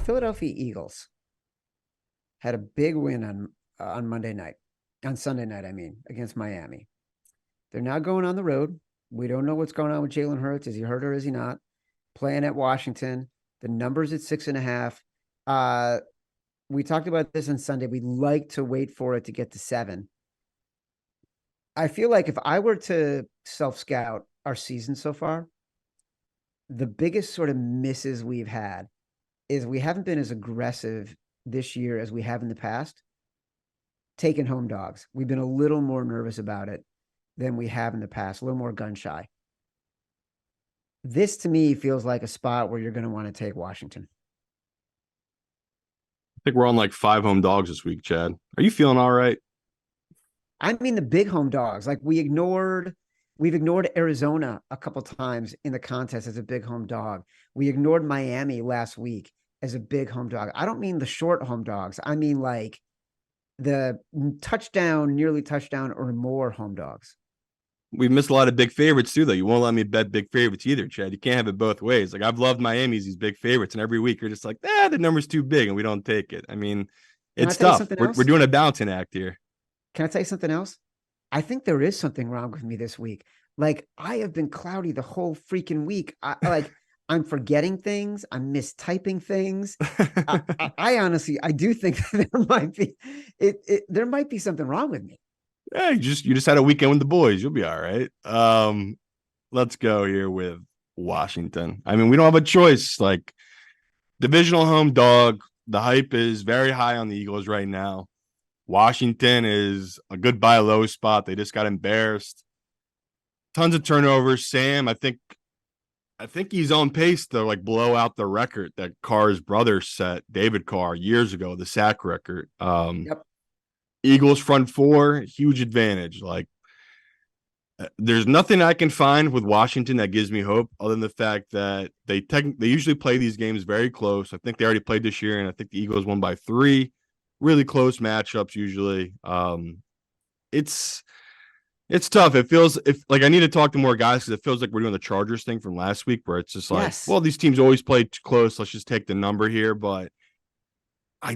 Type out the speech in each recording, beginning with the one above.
Philadelphia Eagles had a big win on Monday night, on Sunday night, I mean, against Miami. They're now going on the road. We don't know what's going on with Jalen Hurts. Is he hurt or is he not? Playing at Washington. The number's at 6.5. We talked about this on Sunday. We'd like to wait for it to get to 7. I feel like if I were to self-scout our season so far, the biggest sort of misses we've had is we haven't been as aggressive this year as we have in the past, taking home dogs. We've been a little more nervous about it than we have in the past, a little more gun shy. This to me feels like a spot where you're going to want to take Washington. I think we're on like 5 home dogs this week, Chad. Are you feeling all right? I mean, the big home dogs, like we've ignored Arizona a couple times in the contest as a big home dog. We ignored Miami last week as a big home dog. I don't mean the short home dogs. I mean like the touchdown, nearly touchdown or more home dogs. We've missed a lot of big favorites too, though. You won't let me bet big favorites either, Chad. You can't have it both ways. Like I've loved Miami's these big favorites, and every week you're just like, the number's too big, and we don't take it. I mean, Can I it's tell you tough. something We're else? doing a balancing act here. Can I tell you something else? I think there is something wrong with me this week. Like I have been cloudy the whole freaking week. I'm forgetting things. I'm mistyping things. I honestly, I do think there might be there might be something wrong with me. Yeah, you just had a weekend with the boys. You'll be all right. Let's go here with Washington. I mean, we don't have a choice. Like divisional home dog. The hype is very high on the Eagles right now. Washington is a good buy low spot. They just got embarrassed. Tons of turnovers. Sam, I think he's on pace to like blow out the record that Carr's brother set, David Carr, years ago, the sack record. Yep. Eagles front four, huge advantage. Like there's nothing I can find with Washington that gives me hope other than the fact that they usually play these games very close. I think they already played this year, and I think the Eagles won by 3. Really close matchups usually. It's tough. It feels like I need to talk to more guys because it feels like we're doing the Chargers thing from last week where it's just like, Yes. well, these teams always play close. Let's just take the number here. But I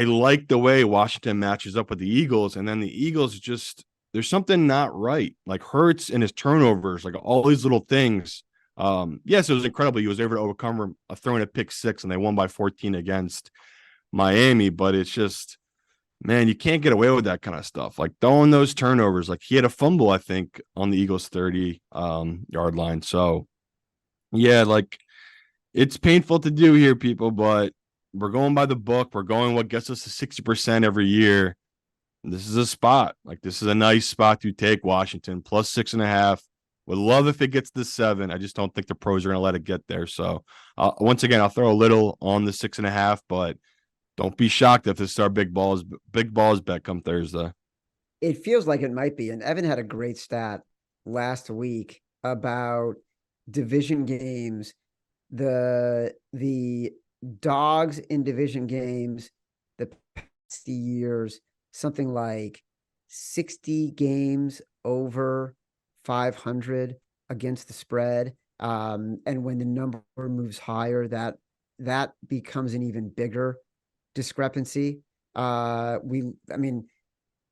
like the way Washington matches up with the Eagles, and then the Eagles just there's something not right. Like Hurts and his turnovers, like all these little things. Yes, it was incredible. He was able to overcome throwing a pick 6, and they won by 14 against Miami. But it's just, man, you can't get away with that kind of stuff. Like throwing those turnovers. Like he had a fumble, I think, on the Eagles 30 yard line. So yeah, like it's painful to do here, people, but we're going by the book. We're going what gets us to 60% every year. This is a spot. Like this is a nice spot to take Washington plus 6.5. Would love if it gets to 7. I just don't think the pros are going to let it get there. So once again, I'll throw a little on the 6.5, but don't be shocked if this is our big balls bet come Thursday. It feels like it might be. And Evan had a great stat last week about division games. The dogs in division games the past years, something like 60 games over 500 against the spread. And when the number moves higher, that becomes an even bigger discrepancy. I mean,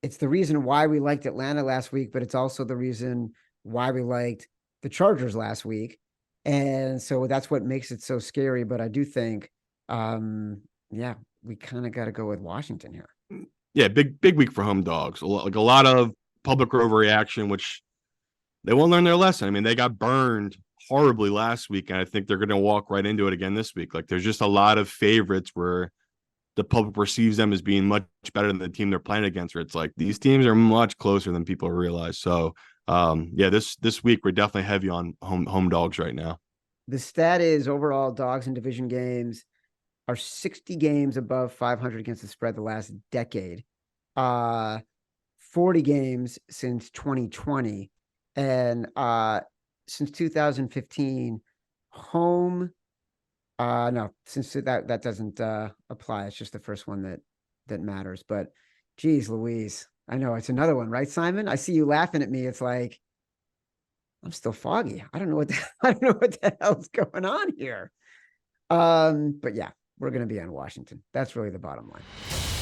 it's the reason why we liked Atlanta last week, but it's also the reason why we liked the Chargers last week. And so that's what makes it so scary. But I do think, we kind of got to go with Washington here. Yeah, big week for home dogs. Like a lot of public overreaction, which they won't learn their lesson. I mean, they got burned horribly last week, and I think they're going to walk right into it again this week. Like there's just a lot of favorites where the public perceives them as being much better than the team they're playing against, where it's like these teams are much closer than people realize. So this week we're definitely heavy on home dogs right now. The stat is overall dogs in division games are 60 games above 500 against the spread the last decade. 40 games since 2020. And since 2015, home no, since that doesn't apply. It's just the first one that matters. But geez, Louise, I know it's another one, right, Simon? I see you laughing at me. It's like I'm still foggy. I don't know what the hell's going on here. But yeah, we're going to be on Washington. That's really the bottom line.